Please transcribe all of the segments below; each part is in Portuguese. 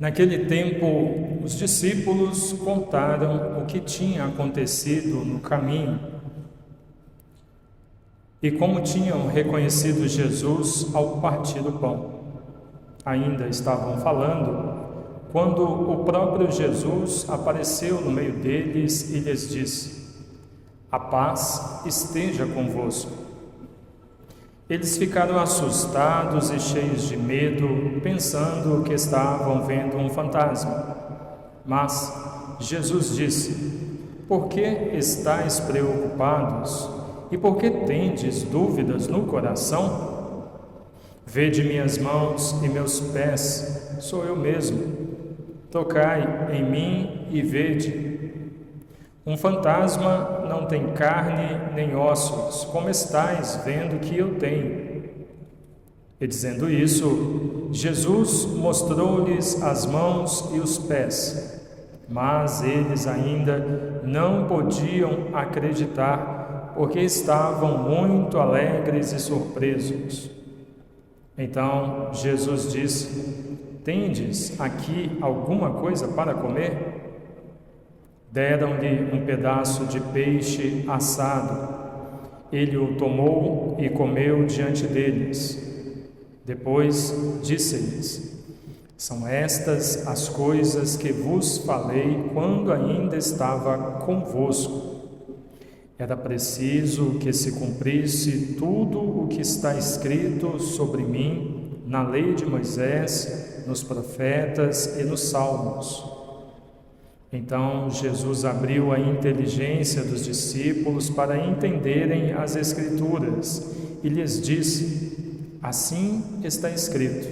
Naquele tempo, os discípulos contaram o que tinha acontecido no caminho e como tinham reconhecido Jesus ao partir o pão. Ainda estavam falando quando o próprio Jesus apareceu no meio deles e lhes disse: "A paz esteja convosco." Eles ficaram assustados e cheios de medo, pensando que estavam vendo um fantasma. Mas Jesus disse: "Por que estáis preocupados? E por que tendes dúvidas no coração? Vede minhas mãos e meus pés, sou eu mesmo. Tocai em mim e vede. Um fantasma não tem carne nem ossos, como estáis vendo que eu tenho." E dizendo isso, Jesus mostrou-lhes as mãos e os pés, mas eles ainda não podiam acreditar, porque estavam muito alegres e surpresos. Então Jesus disse: "Tendes aqui alguma coisa para comer?" Deram-lhe um pedaço de peixe assado. Ele o tomou e comeu diante deles. Depois disse-lhes: "São estas as coisas que vos falei quando ainda estava convosco. Era preciso que se cumprisse tudo o que está escrito sobre mim na lei de Moisés, nos profetas e nos salmos." Então Jesus abriu a inteligência dos discípulos para entenderem as Escrituras e lhes disse: "Assim está escrito: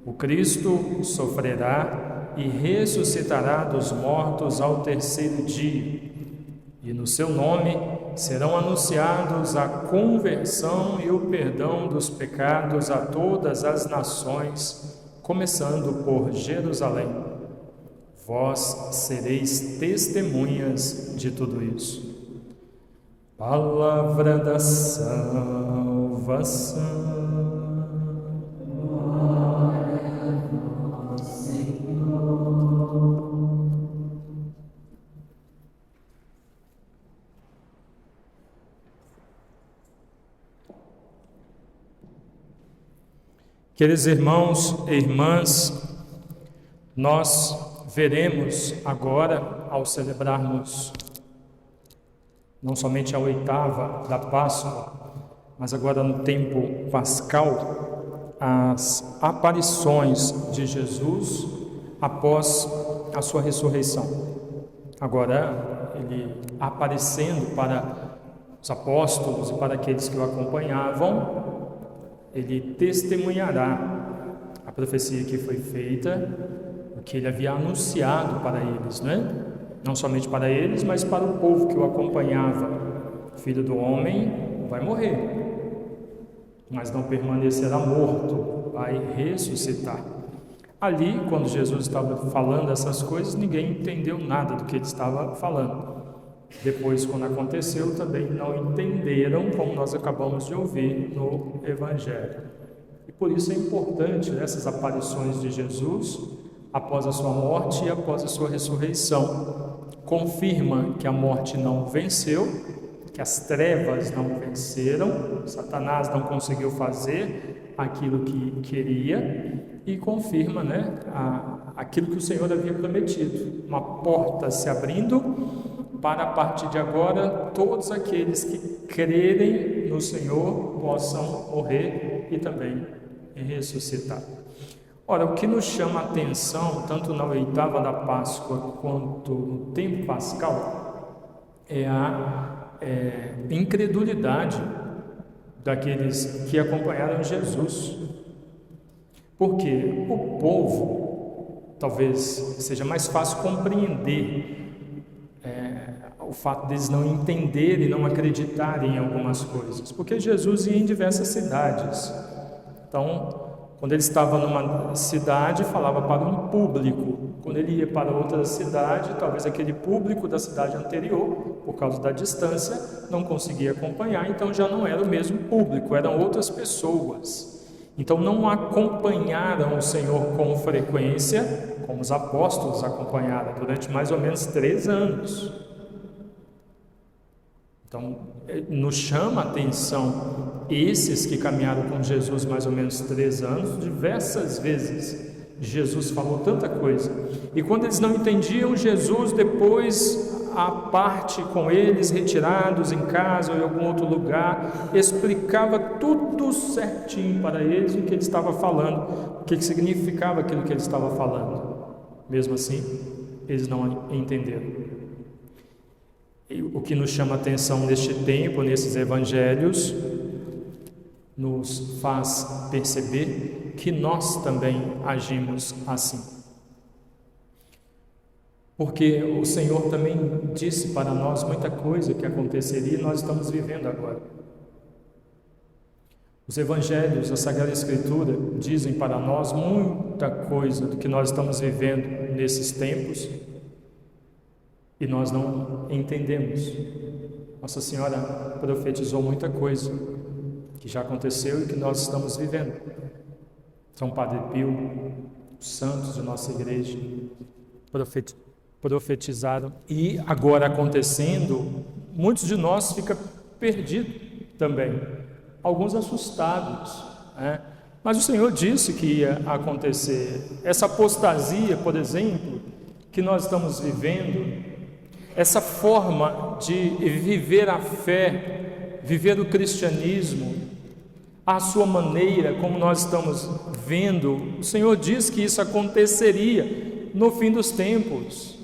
o Cristo sofrerá e ressuscitará dos mortos ao terceiro dia, e no seu nome serão anunciados a conversão e o perdão dos pecados a todas as nações, começando por Jerusalém. Vós sereis testemunhas de tudo isso." Palavra da salvação. Glória a vós, Senhor. Queridos irmãos e irmãs, nós veremos agora, ao celebrarmos não somente a oitava da Páscoa, mas agora no tempo pascal, as aparições de Jesus após a sua ressurreição. Agora, ele aparecendo para os apóstolos e para aqueles que o acompanhavam, ele testemunhará a profecia que foi feita, o que ele havia anunciado para eles, né? Não somente para eles, mas para o povo que o acompanhava. O Filho do Homem vai morrer, mas não permanecerá morto, vai ressuscitar. Ali, quando Jesus estava falando essas coisas, ninguém entendeu nada do que ele estava falando. Depois, quando aconteceu, também não entenderam, como nós acabamos de ouvir no Evangelho. E por isso é importante essas aparições de Jesus após a sua morte e após a sua ressurreição. Confirma que a morte não venceu, que as trevas não venceram, Satanás não conseguiu fazer aquilo que queria, e confirma, aquilo que o Senhor havia prometido, uma porta se abrindo para a partir de agora todos aqueles que crerem no Senhor possam morrer e também ressuscitar. Ora, o que nos chama a atenção, tanto na oitava da Páscoa quanto no tempo pascal, é a incredulidade daqueles que acompanharam Jesus. Porque o povo, talvez seja mais fácil compreender o fato deles não entenderem, não acreditarem em algumas coisas, porque Jesus ia em diversas cidades. Então, quando ele estava numa cidade, falava para um público. Quando ele ia para outra cidade, talvez aquele público da cidade anterior, por causa da distância, não conseguia acompanhar, então já não era o mesmo público, eram outras pessoas. Então não acompanharam o Senhor com frequência, como os apóstolos acompanharam durante mais ou menos 3 anos. Então nos chama a atenção esses que caminharam com Jesus mais ou menos 3 anos, diversas vezes Jesus falou tanta coisa, e quando eles não entendiam Jesus, depois a parte com eles, retirados em casa ou em algum outro lugar, explicava tudo certinho para eles o que ele estava falando, o que significava aquilo que ele estava falando. Mesmo assim, eles não entenderam. E o que nos chama a atenção neste tempo, nesses evangelhos, nos faz perceber que nós também agimos assim. Porque o Senhor também disse para nós muita coisa que aconteceria e nós estamos vivendo agora. Os evangelhos, a Sagrada Escritura dizem para nós muita coisa do que nós estamos vivendo nesses tempos e nós não entendemos. Nossa Senhora profetizou muita coisa que já aconteceu e que nós estamos vivendo. São Padre Pio, os santos de nossa igreja profetizaram, e agora acontecendo, muitos de nós ficam perdidos também, alguns assustados, né? Mas o Senhor disse que ia acontecer. Essa apostasia, por exemplo, que nós estamos vivendo, essa forma de viver a fé, viver o cristianismo, à sua maneira, como nós estamos vendo, o Senhor diz que isso aconteceria no fim dos tempos.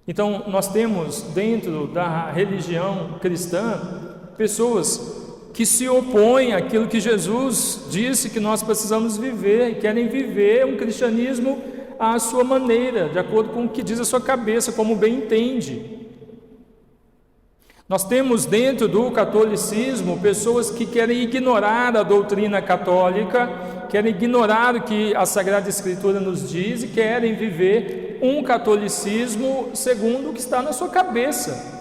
Então, nós temos dentro da religião cristã pessoas que se opõem àquilo que Jesus disse que nós precisamos viver, e querem viver um cristianismo à sua maneira, de acordo com o que diz a sua cabeça, como bem entende. Nós temos dentro do catolicismo pessoas que querem ignorar a doutrina católica, querem ignorar o que a Sagrada Escritura nos diz e querem viver um catolicismo segundo o que está na sua cabeça.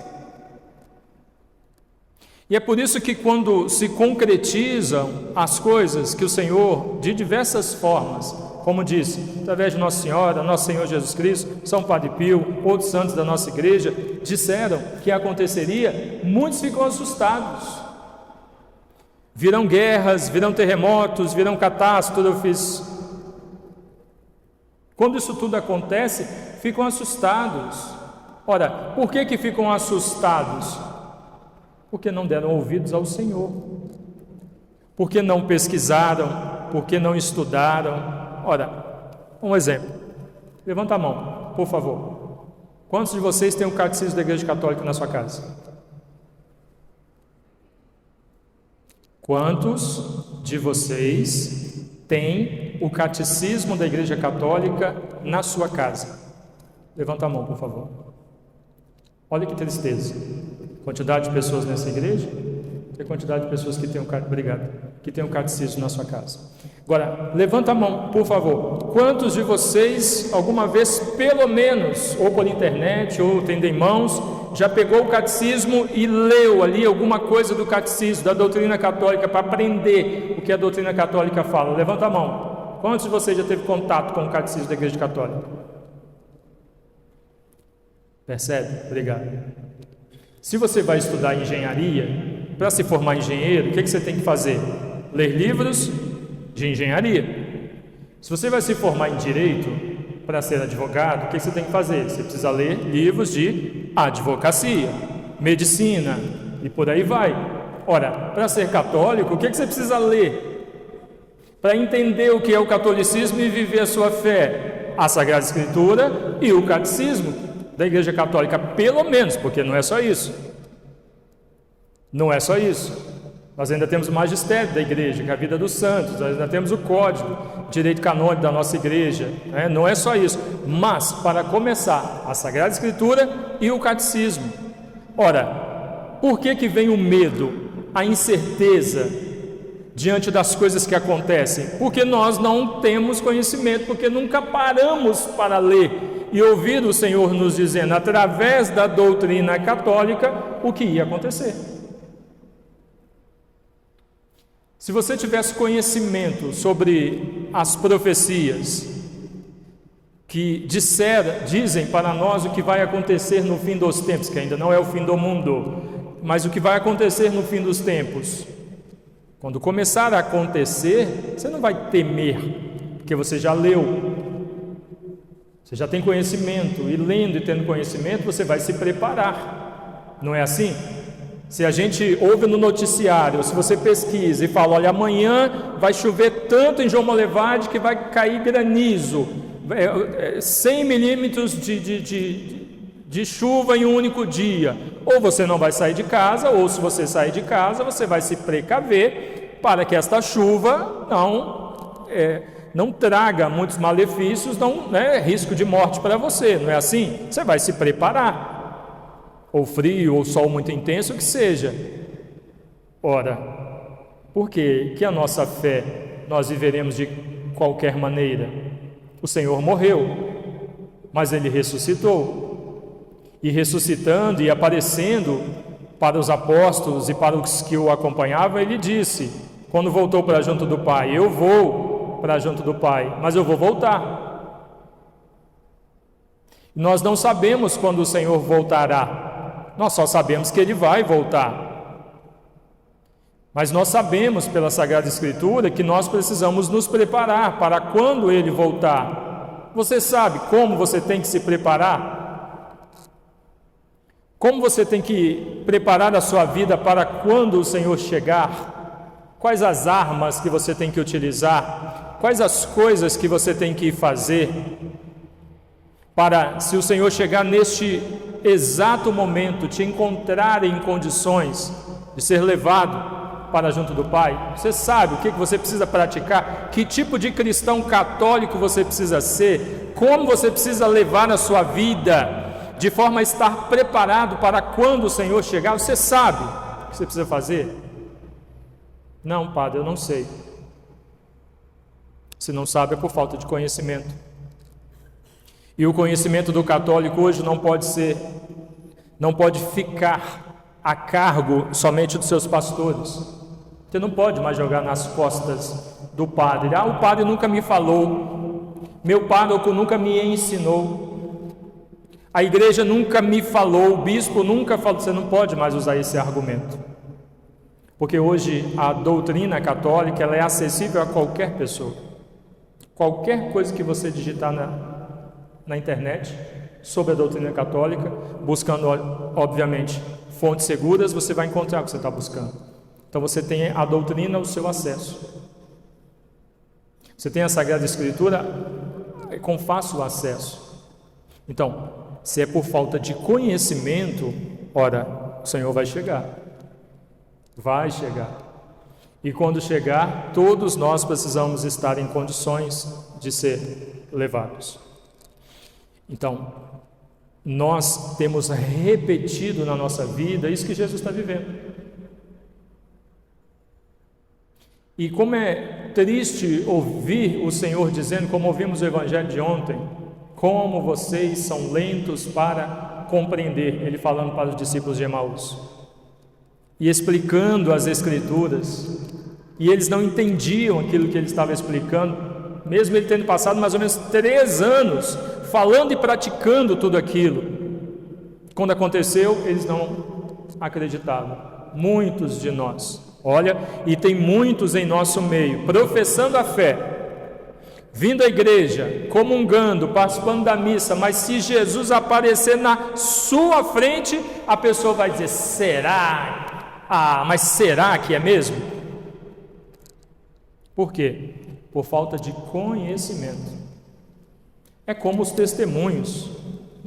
E é por isso que quando se concretizam as coisas que o Senhor, de diversas formas, como disse, através de Nossa Senhora, Nosso Senhor Jesus Cristo, São Padre Pio, outros santos da nossa igreja, disseram que aconteceria, muitos ficam assustados. Virão guerras, virão terremotos, virão catástrofes. Quando isso tudo acontece, ficam assustados. Ora, por que ficam assustados? Porque não deram ouvidos ao Senhor, porque não pesquisaram, porque não estudaram. Ora, um exemplo, levanta a mão, por favor. Quantos de vocês têm o catecismo da Igreja Católica na sua casa? Quantos de vocês têm o catecismo da Igreja Católica na sua casa? Levanta a mão, por favor. Olha que tristeza. Quantidade de pessoas nessa igreja e a quantidade de pessoas que têm um catecismo na sua casa. Agora, levanta a mão, por favor. Quantos de vocês, alguma vez, pelo menos, ou por internet, ou tendo em mãos, já pegou o catecismo e leu ali alguma coisa do catecismo, da doutrina católica, para aprender o que a doutrina católica fala? Levanta a mão. Quantos de vocês já teve contato com o catecismo da Igreja Católica? Percebe? Obrigado. Se você vai estudar engenharia, para se formar engenheiro, o que você tem que fazer? Ler livros de engenharia. Se você vai se formar em direito, para ser advogado, o que você tem que fazer? Você precisa ler livros de advocacia, medicina e por aí vai. Ora, para ser católico, o que você precisa ler? Para entender o que é o catolicismo e viver a sua fé? A Sagrada Escritura e o catecismo da Igreja Católica, pelo menos, porque não é só isso. Não é só isso. Nós ainda temos o magistério da igreja, que é a vida dos santos, nós ainda temos o código, direito canônico da nossa igreja, né? Não é só isso. Mas, para começar, a Sagrada Escritura e o catecismo. Ora, por que vem o medo, a incerteza diante das coisas que acontecem? Porque nós não temos conhecimento, porque nunca paramos para ler e ouvir o Senhor nos dizendo, através da doutrina católica, o que ia acontecer. Se você tivesse conhecimento sobre as profecias que dizem para nós o que vai acontecer no fim dos tempos, que ainda não é o fim do mundo, mas o que vai acontecer no fim dos tempos, quando começar a acontecer, você não vai temer, porque você já leu, você já tem conhecimento, e lendo e tendo conhecimento, você vai se preparar, não é assim? Se a gente ouve no noticiário, se você pesquisa e fala, olha, amanhã vai chover tanto em João Molevade que vai cair granizo, 100 milímetros de chuva em um único dia, ou você não vai sair de casa, ou se você sair de casa, você vai se precaver para que esta chuva não traga muitos malefícios, risco de morte para você, não é assim? Você vai se preparar, ou frio, ou sol muito intenso, o que seja. Ora, por que a nossa fé nós viveremos de qualquer maneira? O Senhor morreu, mas Ele ressuscitou, e ressuscitando e aparecendo para os apóstolos e para os que o acompanhavam, Ele disse, quando voltou para junto do Pai, eu vou para junto do Pai, mas eu vou voltar. Nós não sabemos quando o Senhor voltará, nós só sabemos que Ele vai voltar. Mas nós sabemos pela Sagrada Escritura que nós precisamos nos preparar para quando Ele voltar. Você sabe como você tem que se preparar? Como você tem que preparar a sua vida para quando o Senhor chegar? Quais as armas que você tem que utilizar? Quais as coisas que você tem que fazer? Para, se o Senhor chegar neste exato momento, te encontrar em condições de ser levado para junto do Pai, você sabe o que você precisa praticar, que tipo de cristão católico você precisa ser, como você precisa levar a sua vida, de forma a estar preparado para quando o Senhor chegar. Você sabe o que você precisa fazer? Não, padre, eu não sei. Se não sabe é por falta de conhecimento. E o conhecimento do católico hoje não pode ficar a cargo somente dos seus pastores. Você não pode mais jogar nas costas do padre. O padre nunca me falou, meu pároco nunca me ensinou, a igreja nunca me falou, o bispo nunca falou. Você não pode mais usar esse argumento, porque hoje a doutrina católica ela é acessível a qualquer pessoa. Qualquer coisa que você digitar na internet sobre a doutrina católica, buscando, obviamente, fontes seguras, você vai encontrar o que você está buscando. Então você tem a doutrina ao seu acesso. Você tem a Sagrada Escritura com fácil acesso. Então, se é por falta de conhecimento, ora, o Senhor vai chegar. Vai chegar. E quando chegar, todos nós precisamos estar em condições de ser levados. Então, nós temos repetido na nossa vida isso que Jesus está vivendo. E como é triste ouvir o Senhor dizendo, como ouvimos o Evangelho de ontem, como vocês são lentos para compreender, Ele falando para os discípulos de Emaús, e explicando as Escrituras, e eles não entendiam aquilo que Ele estava explicando, mesmo Ele tendo passado mais ou menos 3 anos falando e praticando tudo aquilo. Quando aconteceu, eles não acreditavam. Muitos de nós, olha, e tem muitos em nosso meio, professando a fé, vindo à igreja, comungando, participando da missa, mas se Jesus aparecer na sua frente, a pessoa vai dizer, será? Mas será que é mesmo? Por quê? Por falta de conhecimento. É como os testemunhos,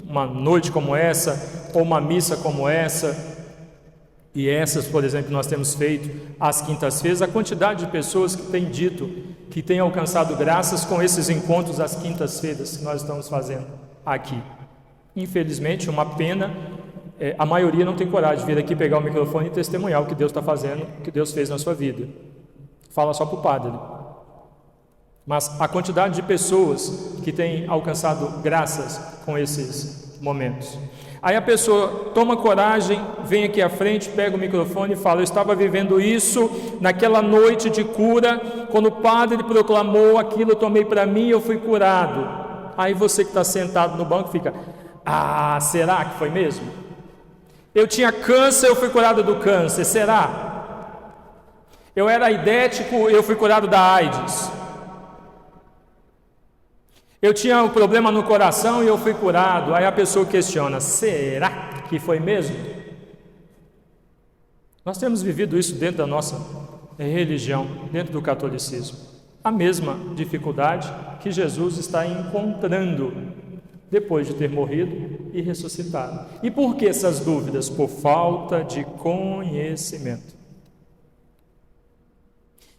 uma noite como essa, ou uma missa como essa, e essas, por exemplo, nós temos feito às quintas-feiras, a quantidade de pessoas que têm dito que têm alcançado graças com esses encontros às quintas-feiras que nós estamos fazendo aqui. Infelizmente, uma pena, a maioria não tem coragem de vir aqui pegar o microfone e testemunhar o que Deus está fazendo, o que Deus fez na sua vida. Fala só para o padre. Mas a quantidade de pessoas que têm alcançado graças com esses momentos. Aí a pessoa toma coragem, vem aqui à frente, pega o microfone e fala: eu estava vivendo isso naquela noite de cura, quando o padre proclamou aquilo, eu tomei para mim e eu fui curado. Aí você que está sentado no banco fica: ah, será que foi mesmo? Eu tinha câncer, eu fui curado do câncer, será? Eu era aidético, eu fui curado da AIDS. Eu tinha um problema no coração e eu fui curado. Aí a pessoa questiona: será que foi mesmo? Nós temos vivido isso dentro da nossa religião, dentro do catolicismo. A mesma dificuldade que Jesus está encontrando depois de ter morrido e ressuscitado. E por que essas dúvidas? Por falta de conhecimento.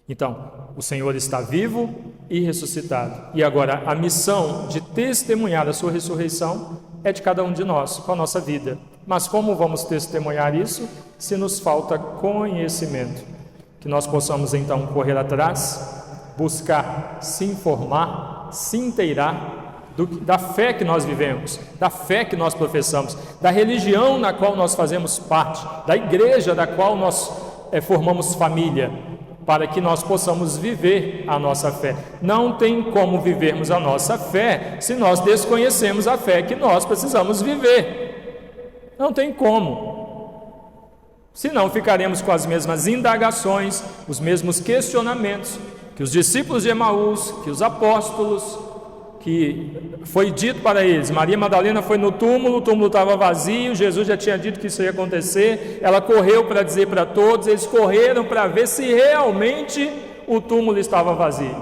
Então, o Senhor está vivo e ressuscitado. E agora, a missão de testemunhar a sua ressurreição é de cada um de nós, com a nossa vida. Mas como vamos testemunhar isso se nos falta conhecimento? Que nós possamos, então, correr atrás, buscar se informar, se inteirar da fé que nós vivemos, da fé que nós professamos, da religião na qual nós fazemos parte, da igreja da qual nós formamos família, para que nós possamos viver a nossa fé. Não tem como vivermos a nossa fé se nós desconhecemos a fé que nós precisamos viver. Não tem como. Senão ficaremos com as mesmas indagações, os mesmos questionamentos que os discípulos de Emaús, que os apóstolos, que foi dito para eles. Maria Madalena foi no túmulo, o túmulo estava vazio, Jesus já tinha dito que isso ia acontecer, ela correu para dizer para todos, eles correram para ver se realmente o túmulo estava vazio.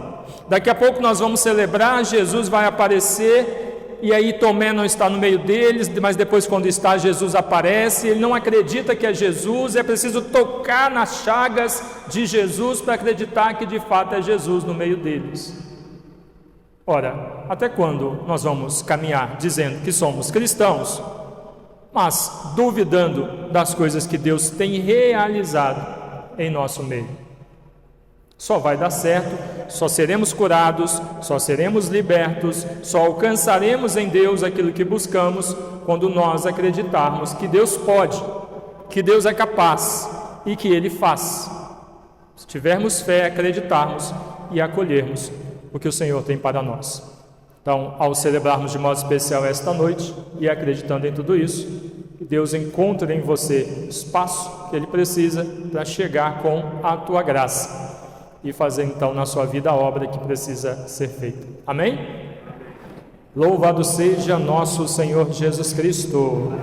Daqui a pouco nós vamos celebrar, Jesus vai aparecer, e aí Tomé não está no meio deles, mas depois quando está, Jesus aparece, ele não acredita que é Jesus, é preciso tocar nas chagas de Jesus para acreditar que de fato é Jesus no meio deles. Ora, até quando nós vamos caminhar dizendo que somos cristãos, mas duvidando das coisas que Deus tem realizado em nosso meio? Só vai dar certo, só seremos curados, só seremos libertos, só alcançaremos em Deus aquilo que buscamos quando nós acreditarmos que Deus pode, que Deus é capaz e que Ele faz. Se tivermos fé, acreditarmos e acolhermos o que o Senhor tem para nós. Então, ao celebrarmos de modo especial esta noite e acreditando em tudo isso, que Deus encontre em você o espaço que Ele precisa para chegar com a tua graça e fazer então na sua vida a obra que precisa ser feita. Amém? Louvado seja nosso Senhor Jesus Cristo.